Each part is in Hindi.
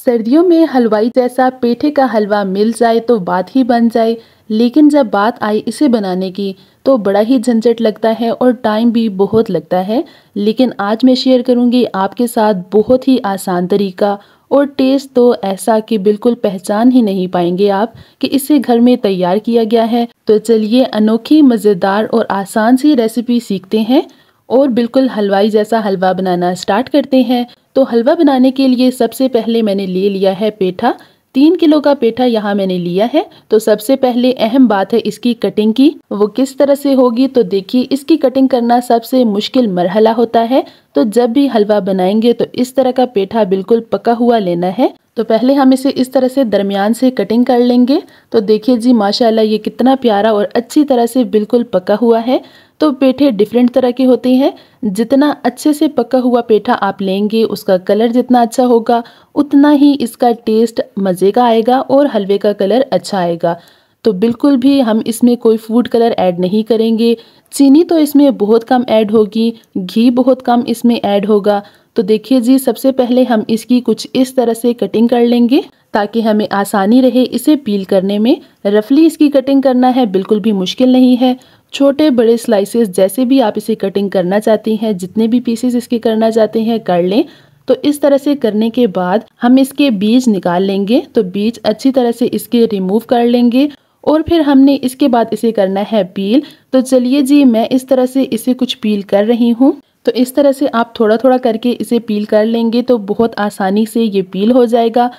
सर्दियों में हलवाई जैसा पेठे का हलवा मिल जाए तो बात ही बन जाए। लेकिन जब बात आई इसे बनाने की तो बड़ा ही झंझट लगता है और टाइम भी बहुत लगता है। लेकिन आज मैं शेयर करूंगी आपके साथ बहुत ही आसान तरीका, और टेस्ट तो ऐसा कि बिल्कुल पहचान ही नहीं पाएंगे आप कि इसे घर में तैयार किया गया है। तो चलिए अनोखी, मज़ेदार और आसान सी रेसिपी सीखते हैं और बिल्कुल हलवाई जैसा हलवा बनाना स्टार्ट करते हैं। तो हलवा बनाने के लिए सबसे पहले मैंने ले लिया है पेठा। 3 किलो का पेठा यहाँ मैंने लिया है। तो सबसे पहले अहम बात है इसकी कटिंग की, वो किस तरह से होगी। तो देखिए, इसकी कटिंग करना सबसे मुश्किल मरहला होता है। तो जब भी हलवा बनाएंगे तो इस तरह का पेठा बिल्कुल पका हुआ लेना है। तो पहले हम इसे इस तरह से दरमियान से कटिंग कर लेंगे। तो देखिए जी, माशाल्लाह ये कितना प्यारा और अच्छी तरह से बिल्कुल पका हुआ है। तो पेठे डिफरेंट तरह के होते हैं। जितना अच्छे से पका हुआ पेठा आप लेंगे, उसका कलर जितना अच्छा होगा, उतना ही इसका टेस्ट मज़े का आएगा और हलवे का कलर अच्छा आएगा। तो बिल्कुल भी हम इसमें कोई फूड कलर ऐड नहीं करेंगे। चीनी तो इसमें बहुत कम ऐड होगी, घी बहुत कम इसमें ऐड होगा। तो देखिए जी, सबसे पहले हम इसकी कुछ इस तरह से कटिंग कर लेंगे ताकि हमें आसानी रहे इसे पील करने में। रफली इसकी कटिंग करना है, बिल्कुल भी मुश्किल नहीं है। छोटे बड़े स्लाइसेस जैसे भी आप इसे कटिंग करना चाहती हैं, जितने भी पीसेस इसके करना चाहते हैं कर लें। तो इस तरह से करने के बाद हम इसके बीज निकाल लेंगे। तो बीज अच्छी तरह से इसके रिमूव कर लेंगे और फिर हमने इसके बाद इसे करना है पील। तो चलिए जी, मैं इस तरह से इसे कुछ पील कर रही हूँ। तो इस तरह से आप थोड़ा थोड़ा करके इसे पील कर लेंगे तो बहुत आसानी से ये पील हो जाएगा।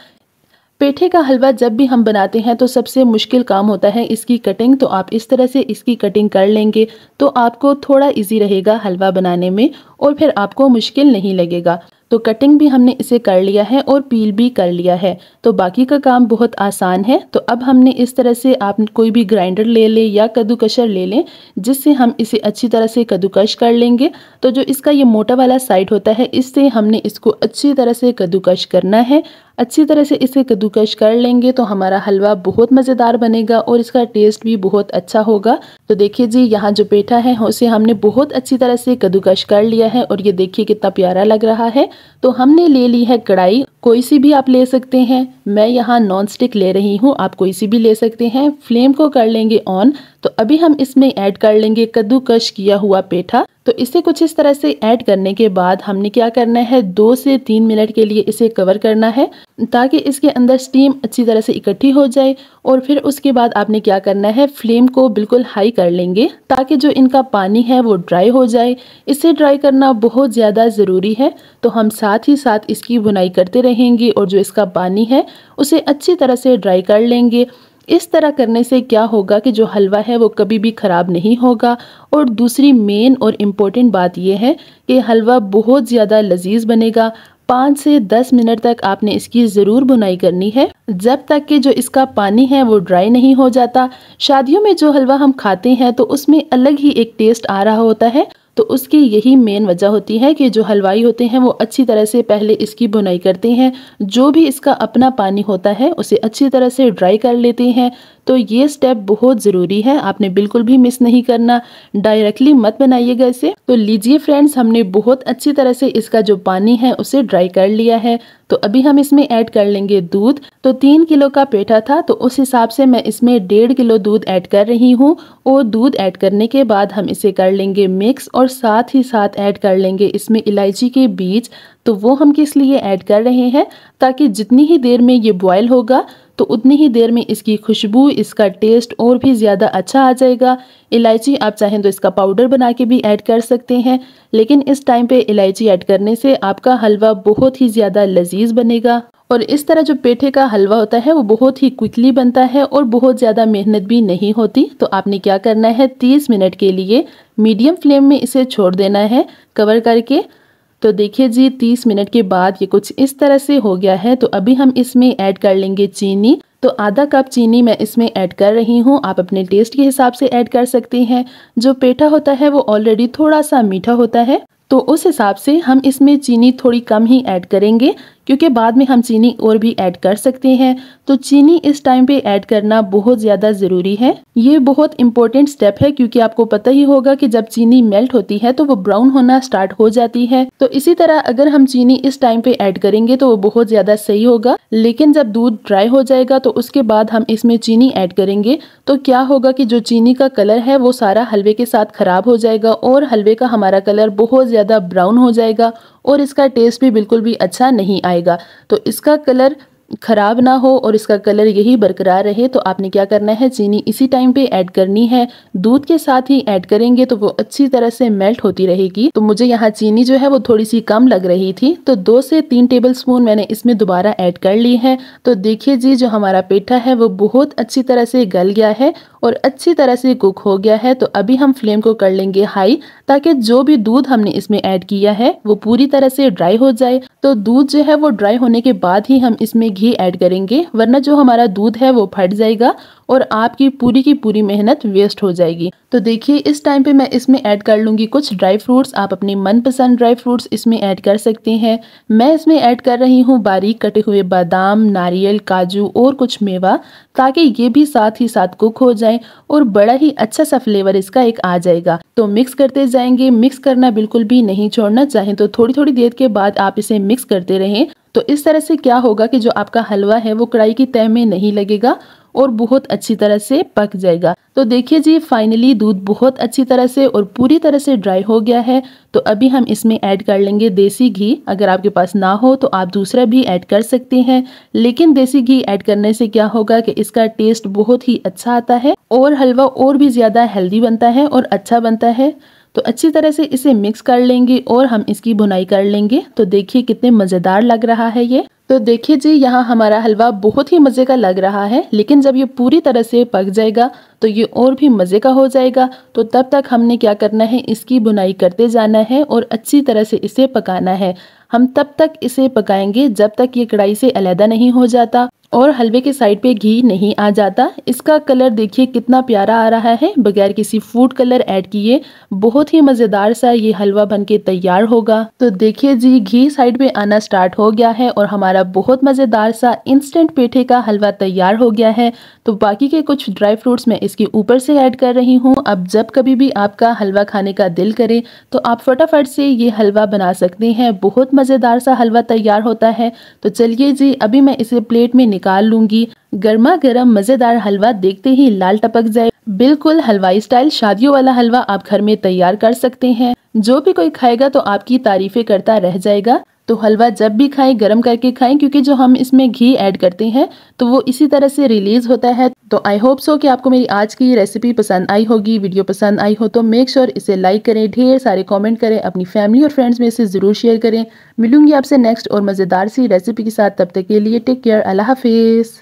पेठे का हलवा जब भी हम बनाते हैं तो सबसे मुश्किल काम होता है इसकी कटिंग। तो आप इस तरह से इसकी कटिंग कर लेंगे तो आपको थोड़ा इजी रहेगा हलवा बनाने में और फिर आपको मुश्किल नहीं लगेगा। तो कटिंग भी हमने इसे कर लिया है और पील भी कर लिया है। तो बाकी का काम बहुत आसान है। तो अब हमने इस तरह से, आप कोई भी ग्राइंडर ले लें या कद्दूकशर ले लें, जिससे हम इसे अच्छी तरह से कद्दूकश कर लेंगे। तो जो इसका ये मोटा वाला साइड होता है, इससे हमने इसको अच्छी तरह से कद्दूकश करना है। अच्छी तरह से इसे कद्दूकश कर लेंगे तो हमारा हलवा बहुत मज़ेदार बनेगा और इसका टेस्ट भी बहुत अच्छा होगा। तो देखिए जी, यहाँ जो पेठा है उसे हमने बहुत अच्छी तरह से कद्दूकश कर लिया है और ये देखिए कितना प्यारा लग रहा है। तो हमने ले ली है कढ़ाई, कोई सी भी आप ले सकते हैं। मैं यहाँ नॉन स्टिक ले रही हूँ, आप कोई सी भी ले सकते हैं। फ्लेम को कर लेंगे ऑन। तो अभी हम इसमें ऐड कर लेंगे कद्दूकश किया हुआ पेठा। तो इसे कुछ इस तरह से ऐड करने के बाद हमने क्या करना है, 2 से 3 मिनट के लिए इसे कवर करना है ताकि इसके अंदर स्टीम अच्छी तरह से इकट्ठी हो जाए। और फिर उसके बाद आपने क्या करना है, फ्लेम को बिल्कुल हाई कर लेंगे ताकि जो इनका पानी है वो ड्राई हो जाए। इसे ड्राई करना बहुत ज़्यादा ज़रूरी है। तो हम साथ ही साथ इसकी भुनाई करते रहेंगे और जो इसका पानी है उसे अच्छी तरह से ड्राई कर लेंगे। इस तरह करने से क्या होगा कि जो हलवा है वो कभी भी ख़राब नहीं होगा। और दूसरी मेन और इम्पोर्टेंट बात यह है कि हलवा बहुत ज़्यादा लजीज बनेगा। 5 से 10 मिनट तक आपने इसकी ज़रूर बुनाई करनी है, जब तक कि जो इसका पानी है वो ड्राई नहीं हो जाता। शादियों में जो हलवा हम खाते हैं तो उसमें अलग ही एक टेस्ट आ रहा होता है। तो उसकी यही मेन वजह होती है कि जो हलवाई होते हैं वो अच्छी तरह से पहले इसकी बुनाई करते हैं। जो भी इसका अपना पानी होता है उसे अच्छी तरह से ड्राई कर लेते हैं। तो ये स्टेप बहुत ज़रूरी है, आपने बिल्कुल भी मिस नहीं करना। डायरेक्टली मत बनाइएगा इसे। तो लीजिए फ्रेंड्स, हमने बहुत अच्छी तरह से इसका जो पानी है उसे ड्राई कर लिया है। तो अभी हम इसमें ऐड कर लेंगे दूध। तो 3 किलो का पेठा था तो उस हिसाब से मैं इसमें 1.5 किलो दूध ऐड कर रही हूँ। और दूध ऐड करने के बाद हम इसे कर लेंगे मिक्स और साथ ही साथ ऐड कर लेंगे इसमें इलायची के बीज। तो वो हम किस लिए ऐड कर रहे हैं, ताकि जितनी ही देर में ये बॉयल होगा तो उतनी ही देर में इसकी खुशबू, इसका टेस्ट और भी ज़्यादा अच्छा आ जाएगा। इलायची आप चाहें तो इसका पाउडर बना के भी ऐड कर सकते हैं, लेकिन इस टाइम पे इलायची ऐड करने से आपका हलवा बहुत ही ज़्यादा लजीज बनेगा। और इस तरह जो पेठे का हलवा होता है वो बहुत ही क्विकली बनता है और बहुत ज़्यादा मेहनत भी नहीं होती। तो आपने क्या करना है, 30 मिनट के लिए मीडियम फ्लेम में इसे छोड़ देना है कवर करके। तो देखिए जी, 30 मिनट के बाद ये कुछ इस तरह से हो गया है। तो अभी हम इसमें ऐड कर लेंगे चीनी। तो आधा कप चीनी मैं इसमें ऐड कर रही हूँ, आप अपने टेस्ट के हिसाब से ऐड कर सकते हैं। जो पेठा होता है वो ऑलरेडी थोड़ा सा मीठा होता है, तो उस हिसाब से हम इसमें चीनी थोड़ी कम ही ऐड करेंगे, क्योंकि बाद में हम चीनी और भी ऐड कर सकते हैं। तो चीनी इस टाइम पे ऐड करना बहुत ज़्यादा ज़रूरी है। ये बहुत इंपॉर्टेंट स्टेप है क्योंकि आपको पता ही होगा कि जब चीनी मेल्ट होती है तो वो ब्राउन होना स्टार्ट हो जाती है। तो इसी तरह अगर हम चीनी इस टाइम पे ऐड करेंगे तो वो बहुत ज़्यादा सही होगा। लेकिन जब दूध ड्राई हो जाएगा तो उसके बाद हम इसमें चीनी ऐड करेंगे तो क्या होगा कि जो चीनी का कलर है वो सारा हलवे के साथ खराब हो जाएगा और हलवे का हमारा कलर बहुत ज़्यादा ब्राउन हो जाएगा और इसका टेस्ट भी बिल्कुल भी अच्छा नहीं आएगा। तो इसका कलर खराब ना हो और इसका कलर यही बरकरार रहे तो आपने क्या करना है, चीनी इसी टाइम पे ऐड करनी है। दूध के साथ ही ऐड करेंगे तो वो अच्छी तरह से मेल्ट होती रहेगी। तो मुझे यहाँ चीनी जो है वो थोड़ी सी कम लग रही थी तो 2 से 3 टेबलस्पून मैंने इसमें दोबारा ऐड कर ली है। तो देखिए जी, जो हमारा पेठा है वो बहुत अच्छी तरह से गल गया है और अच्छी तरह से कुक हो गया है। तो अभी हम फ्लेम को कर लेंगे हाई ताकि जो भी दूध हमने इसमें ऐड किया है वो पूरी तरह से ड्राई हो जाए। तो दूध जो है वो ड्राई होने के बाद ही हम इसमें घी ऐड करेंगे, वरना जो हमारा दूध है वो फट जाएगा और आपकी पूरी की पूरी मेहनत वेस्ट हो जाएगी। तो देखिए इस टाइम पे मैं इसमें ऐड कर लूँगी कुछ ड्राई फ्रूट्स। आप अपनी मनपसंद ड्राई फ्रूट्स इसमें ऐड कर सकते हैं। मैं इसमें ऐड कर रही हूँ बारीक कटे हुए बादाम, नारियल, काजू और कुछ मेवा, ताकि ये भी साथ ही साथ कुक हो जाए और बड़ा ही अच्छा सा फ्लेवर इसका एक आ जाएगा। तो मिक्स करते जाएंगे, मिक्स करना बिल्कुल भी नहीं छोड़ना, चाहे तो थोड़ी थोड़ी देर के बाद आप इसे मिक्स करते रहें। तो इस तरह से क्या होगा कि जो आपका हलवा है वो कढ़ाई की तह में नहीं लगेगा और बहुत अच्छी तरह से पक जाएगा। तो देखिए जी, फाइनली दूध बहुत अच्छी तरह से और पूरी तरह से ड्राई हो गया है। तो अभी हम इसमें ऐड कर लेंगे देसी घी। अगर आपके पास ना हो तो आप दूसरा भी ऐड कर सकते हैं, लेकिन देसी घी ऐड करने से क्या होगा कि इसका टेस्ट बहुत ही अच्छा आता है और हलवा और भी ज़्यादा हेल्दी बनता है और अच्छा बनता है। तो अच्छी तरह से इसे मिक्स कर लेंगे और हम इसकी भुनाई कर लेंगे। तो देखिए कितने मज़ेदार लग रहा है ये। तो देखिए जी, यहाँ हमारा हलवा बहुत ही मज़े का लग रहा है, लेकिन जब ये पूरी तरह से पक जाएगा तो ये और भी मज़े का हो जाएगा। तो तब तक हमने क्या करना है, इसकी भुनाई करते जाना है और अच्छी तरह से इसे पकाना है। हम तब तक इसे पकाएंगे जब तक ये कढ़ाई से अलग नहीं हो जाता और हलवे के साइड पे घी नहीं आ जाता। इसका कलर देखिए कितना प्यारा आ रहा है, बगैर किसी फूड कलर ऐड किए। बहुत ही मज़ेदार सा ये हलवा बनके तैयार होगा। तो देखिए जी, घी साइड पे आना स्टार्ट हो गया है और हमारा बहुत मज़ेदार सा इंस्टेंट पेठे का हलवा तैयार हो गया है। तो बाकी के कुछ ड्राई फ्रूट्स मैं इसके ऊपर से ऐड कर रही हूँ। अब जब कभी भी आपका हलवा खाने का दिल करे तो आप फटाफट से ये हलवा बना सकते हैं। बहुत मज़ेदार सा हलवा तैयार होता है। तो चलिए जी, अभी मैं इसे प्लेट में निकाल लूंगी। गर्मा गर्म मज़ेदार हलवा देखते ही लाल टपक जाए। बिल्कुल हलवाई स्टाइल शादियों वाला हलवा आप घर में तैयार कर सकते हैं। जो भी कोई खाएगा तो आपकी तारीफें करता रह जाएगा। तो हलवा जब भी खाएं गरम करके खाएं, क्योंकि जो हम इसमें घी ऐड करते हैं तो वो इसी तरह से रिलीज होता है। तो आई होप सो कि आपको मेरी आज की रेसिपी पसंद आई होगी। वीडियो पसंद आई हो तो मेक श्योर इसे लाइक करें, ढेर सारे कमेंट करें, अपनी फैमिली और फ्रेंड्स में इसे ज़रूर शेयर करें। मिलूंगी आपसे नेक्स्ट और मज़ेदार सी रेसिपी के साथ। तब तक के लिए टेक केयर, अल्लाह हाफिज़।